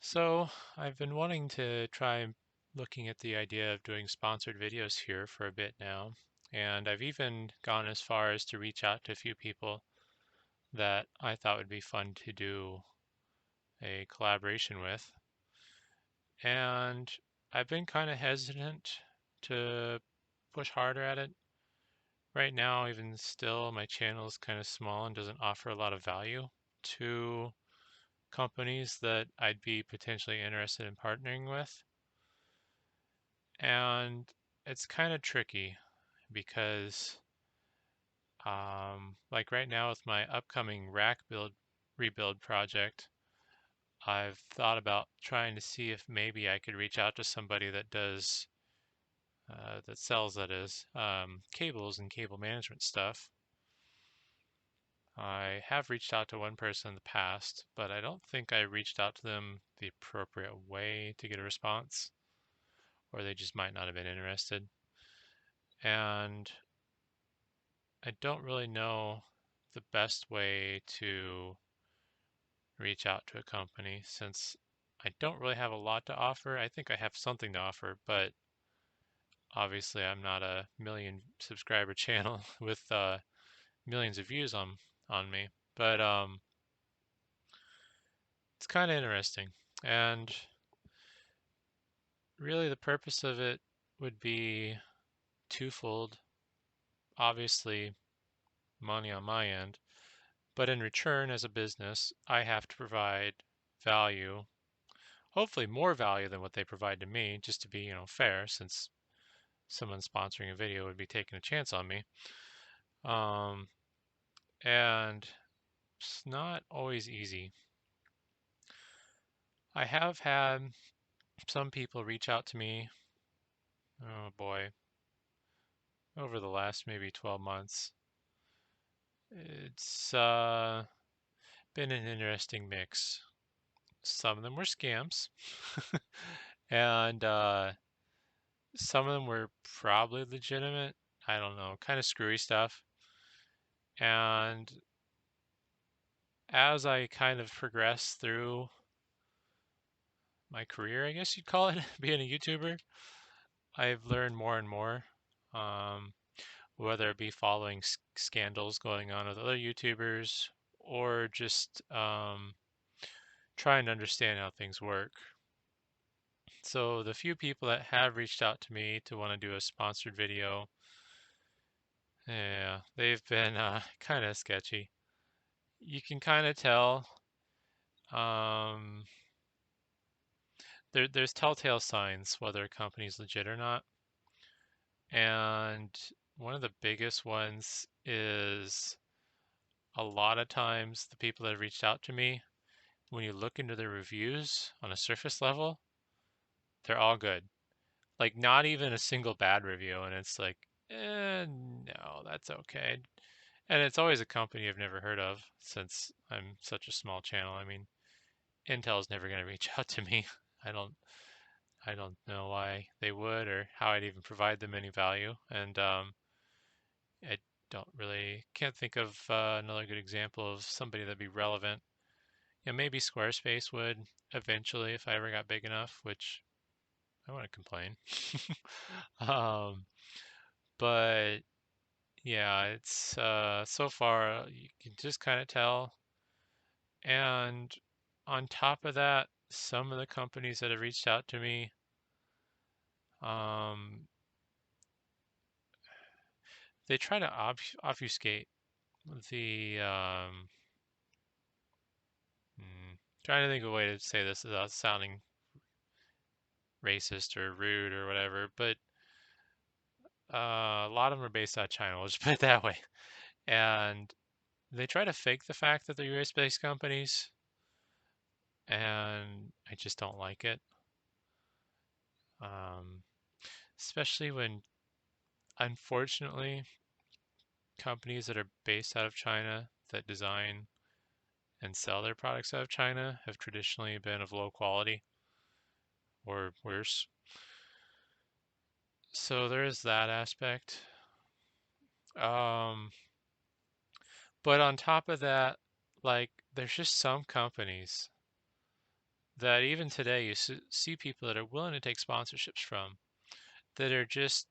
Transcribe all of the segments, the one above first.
So I've been wanting to try looking at the idea of doing sponsored videos here for a bit now. And I've even gone as far as to reach out to a few people that I thought would be fun to do a collaboration with. And I've been kind of hesitant to push harder at it. Right now, even still, my channel is kind of small and doesn't offer a lot of value to companies that I'd be potentially interested in partnering with. And it's kind of tricky because, like right now with my upcoming rack build rebuild project, I've thought about trying to see if maybe I could reach out to somebody that does, that sells, that is, cables and cable management stuff. I have reached out to one person in the past, but I don't think I reached out to them the appropriate way to get a response, or they just might not have been interested. And I don't really know the best way to reach out to a company since I don't really have a lot to offer. I think I have something to offer, but obviously I'm not a million subscriber channel with millions of views on me. But it's kind of interesting. And really the purpose of it would be twofold. Obviously, money on my end, but in return, as a business, I have to provide value, hopefully more value than what they provide to me, just to be, fair, since someone sponsoring a video would be taking a chance on me. Um, and it's not always easy. I have had some people reach out to me, oh boy, over the last maybe 12 months. It's been an interesting mix. Some of them were scams, and some of them were probably legitimate. I don't know, kind of screwy stuff. And as I kind of progress through my career, I guess you'd call it, being a YouTuber, I've learned more and more, um, whether it be following scandals going on with other YouTubers or just trying to understand how things work. So the few people that have reached out to me to want to do a sponsored video, yeah, they've been kind of sketchy. You can kind of tell. Um, there's telltale signs whether a company's legit or not. And one of the biggest ones is a lot of times the people that have reached out to me, when you look into their reviews on a surface level, they're all good. Like not even a single bad review. And it's like, no, that's okay. And it's always a company I've never heard of since I'm such a small channel. I mean, Intel's never going to reach out to me. I don't I don't know why they would or how I'd even provide them any value. And I don't really can't think of another good example of somebody that'd be relevant. Yeah, maybe Squarespace would eventually if I ever got big enough, which I want to complain. um, but yeah, it's so far you can just kind of tell. And on top of that, some of the companies that have reached out to me, um, they try to obfuscate the trying to think of a way to say this without sounding racist or rude or whatever, but a lot of them are based out of China. We'll just put it that way. And they try to fake the fact that they're US-based companies, and I just don't like it. Um, Especially when, unfortunately, companies that are based out of China that design and sell their products out of China have traditionally been of low quality or worse. So there is that aspect. Um, but on top of that, like there's just some companies that even today you see people that are willing to take sponsorships from that are just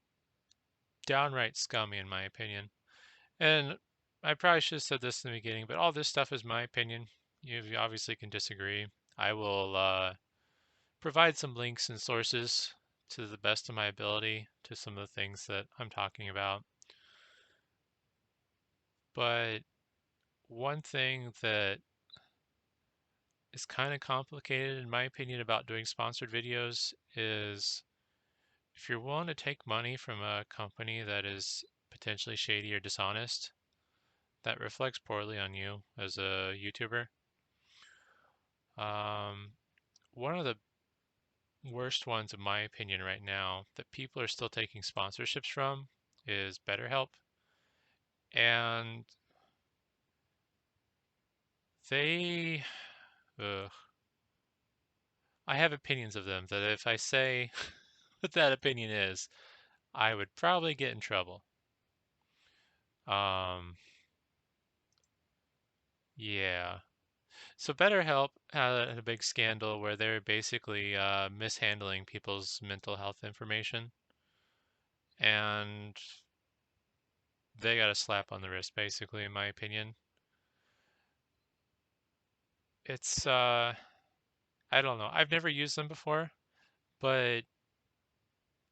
downright scummy, in my opinion. And I probably should have said this in the beginning, but all this stuff is my opinion. You obviously can disagree. I will provide some links and sources to the best of my ability to some of the things that I'm talking about. But one thing that is kind of complicated, in my opinion, about doing sponsored videos is if you're willing to take money from a company that is potentially shady or dishonest, that reflects poorly on you as a YouTuber. Um, One of the worst ones, in my opinion, right now that people are still taking sponsorships from is Betterhelp. And they, ugh, I have opinions of them that if I say what that opinion is, I would probably get in trouble. Um, yeah. So BetterHelp had a big scandal where they're basically mishandling people's mental health information, and they got a slap on the wrist, basically, in my opinion. It's I don't know. I've never used them before, but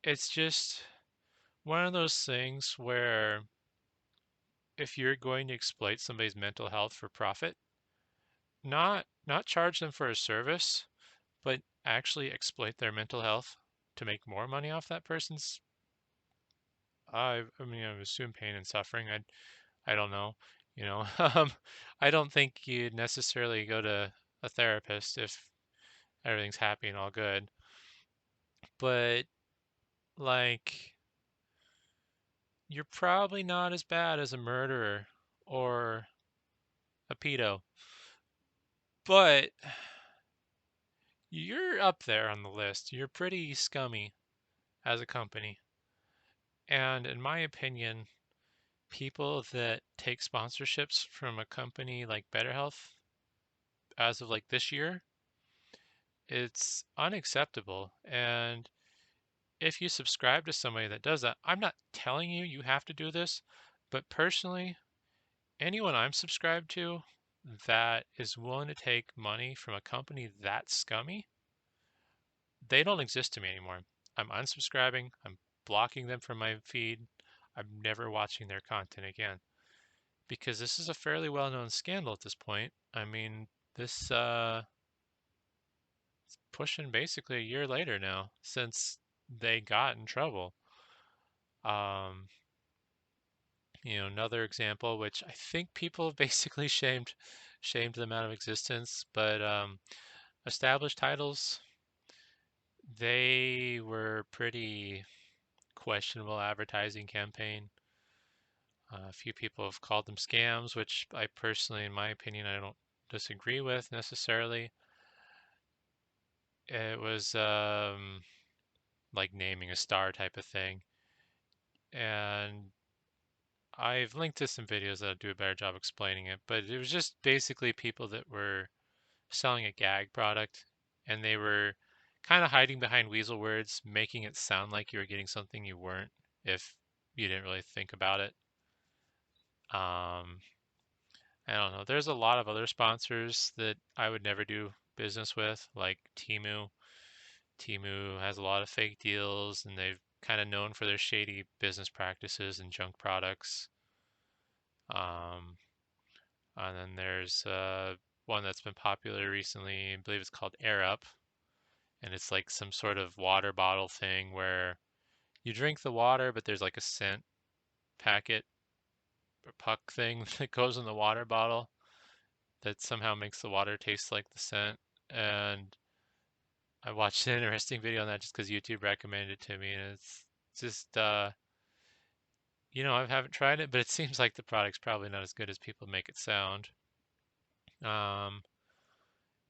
it's just one of those things where if you're going to exploit somebody's mental health for profit, not charge them for a service, but actually exploit their mental health to make more money off that person's I mean I assume pain and suffering. I don't know. You know, I don't think you'd necessarily go to a therapist if everything's happy and all good. But like you're probably not as bad as a murderer or a pedo, but you're up there on the list. You're pretty scummy as a company. And in my opinion, people that take sponsorships from a company like BetterHealth as of like this year, it's unacceptable. And if you subscribe to somebody that does that, I'm not telling you you have to do this, but personally, anyone I'm subscribed to that is willing to take money from a company that scummy, they don't exist to me anymore. I'm unsubscribing, I'm blocking them from my feed. I'm never watching their content again because this is a fairly well-known scandal at this point. I mean, this pushing basically a year later now since they got in trouble. Um, another example, which I think people have basically shamed them out of existence, but established titles, they were pretty questionable advertising campaign. A few people have called them scams, which I personally, in my opinion, I don't disagree with necessarily. It was like naming a star type of thing. And I've linked to some videos that'll do a better job explaining it, but it was just basically people that were selling a gag product and they were kind of hiding behind weasel words, making it sound like you were getting something you weren't if you didn't really think about it. Um, I don't know. There's a lot of other sponsors that I would never do business with, like Temu. Temu has a lot of fake deals and they've kind of known for their shady business practices and junk products. Um, and then there's one that's been popular recently, I believe it's called Air Up, and it's like some sort of water bottle thing where you drink the water, but there's like a scent packet or puck thing that goes in the water bottle that somehow makes the water taste like the scent. And I watched an interesting video on that just because YouTube recommended it to me, and it's just I haven't tried it, but it seems like the product's probably not as good as people make it sound. Um,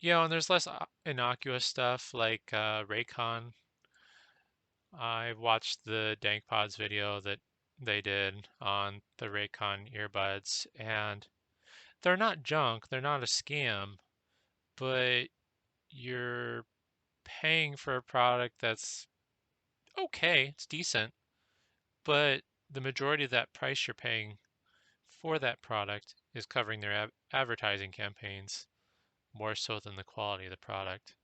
and there's less innocuous stuff like Raycon. I watched the Dank Pods video that they did on the Raycon earbuds, and they're not junk, they're not a scam, but you're paying for a product that's okay, it's decent, but the majority of that price you're paying for that product is covering their advertising campaigns more so than the quality of the product.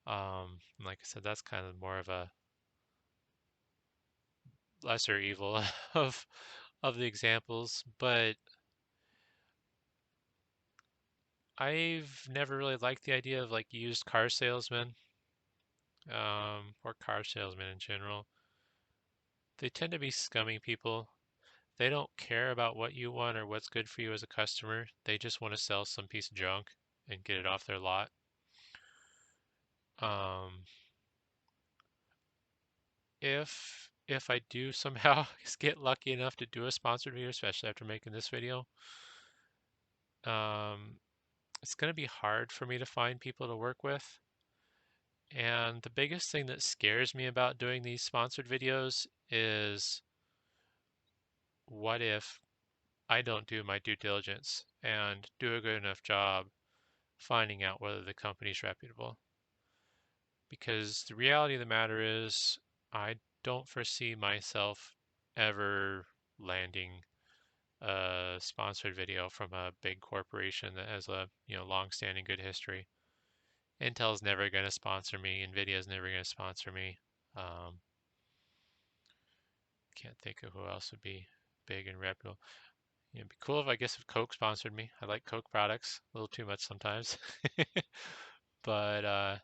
Like I said, that's kind of more of a lesser evil of the examples, but I've never really liked the idea of like used car salesmen, or car salesmen in general. They tend to be scummy people. They don't care about what you want or what's good for you as a customer. They just want to sell some piece of junk and get it off their lot. Um, if I do somehow get lucky enough to do a sponsored video, especially after making this video, um, it's going to be hard for me to find people to work with. And the biggest thing that scares me about doing these sponsored videos is what if I don't do my due diligence and do a good enough job finding out whether the company's reputable? Because the reality of the matter is, I don't foresee myself ever landing a sponsored video from a big corporation that has a long-standing good history. Intel's never going to sponsor me. Nvidia's never going to sponsor me. Um, can't think of who else would be big and reputable. It'd be cool if I guess if Coke sponsored me. I like Coke products a little too much sometimes. But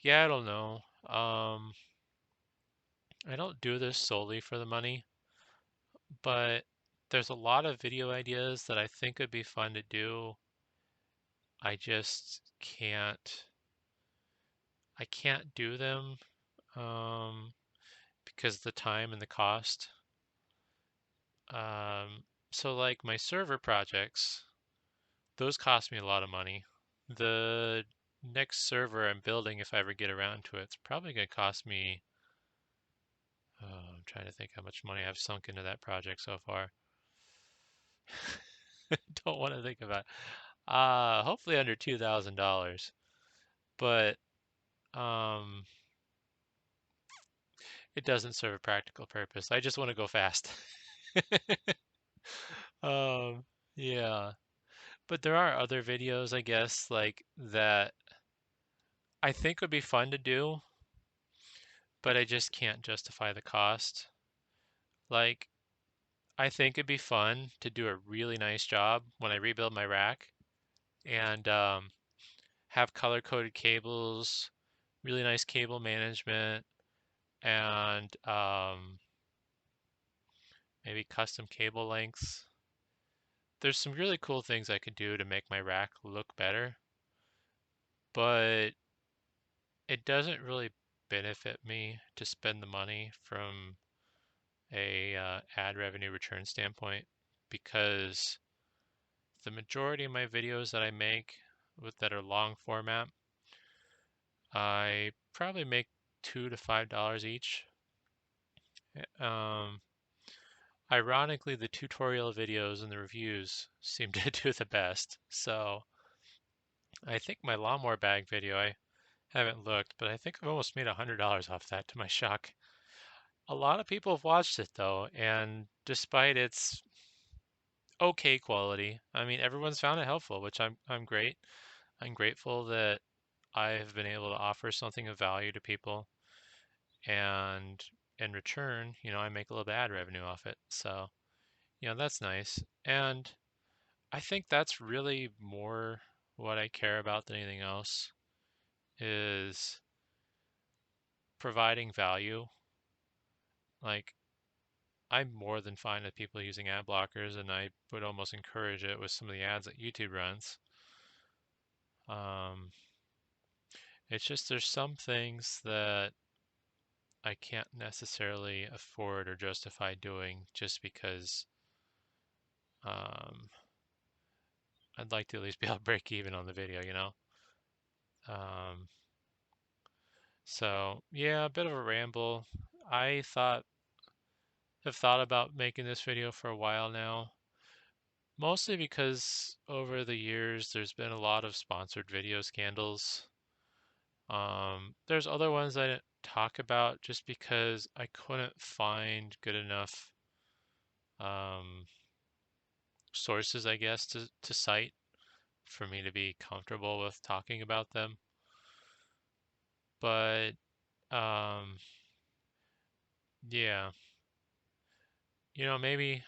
yeah, I don't know. I don't do this solely for the money, but there's a lot of video ideas that I think would be fun to do. I just can't do them um, because the time and the cost. Um, so like my server projects, those cost me a lot of money. The next server I'm building, if I ever get around to it, it's probably going to cost me. I'm trying to think how much money I've sunk into that project so far. Don't want to think about it. Hopefully under $2,000. But um, it doesn't serve a practical purpose. I just want to go fast. Um, yeah. But there are other videos, I guess, like that I think would be fun to do, but I just can't justify the cost. Like, I think it'd be fun to do a really nice job when I rebuild my rack and have color-coded cables, really nice cable management, and maybe custom cable lengths. There's some really cool things I could do to make my rack look better, but it doesn't really benefit me to spend the money from a ad revenue return standpoint because the majority of my videos that I make that are long format, I probably make $2 to $5 each. Um, Ironically, the tutorial videos and the reviews seem to do the best. So I think my lawnmower bag video, I haven't looked, but I think I've almost made $100 off that to my shock. A lot of people have watched it though, and despite its okay quality, I mean, everyone's found it helpful, which I'm great. I'm grateful that I have been able to offer something of value to people, and in return, I make a little bit of ad revenue off it. So, that's nice. And I think that's really more what I care about than anything else is providing value. Like, I'm more than fine with people using ad blockers, and I would almost encourage it with some of the ads that YouTube runs. Um, it's just there's some things that I can't necessarily afford or justify doing just because um, I'd like to at least be able to break even on the video. Um, so yeah, a bit of a ramble. I have thought about making this video for a while now. Mostly because over the years there's been a lot of sponsored video scandals. There's other ones I didn't talk about just because I couldn't find good enough um, sources, I guess, to cite for me to be comfortable with talking about them. But um, yeah, maybe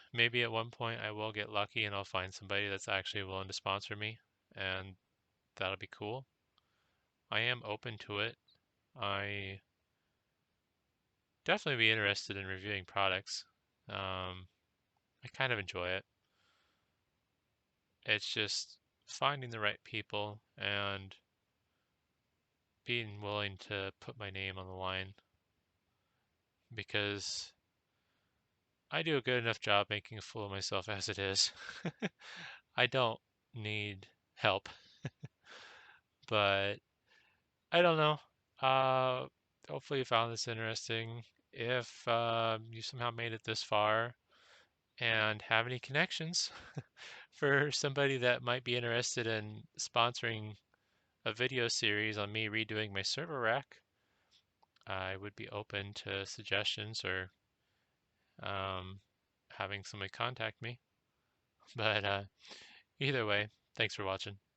at one point I will get lucky and I'll find somebody that's actually willing to sponsor me, and that'll be cool. I am open to it. I definitely be interested in reviewing products. I kind of enjoy it. It's just finding the right people and being willing to put my name on the line because I do a good enough job making a fool of myself as it is. I don't need help, but I don't know. Uh, Hopefully you found this interesting. If you somehow made it this far and have any connections for somebody that might be interested in sponsoring a video series on me redoing my server rack, I would be open to suggestions or um, having somebody contact me. But either way, thanks for watching.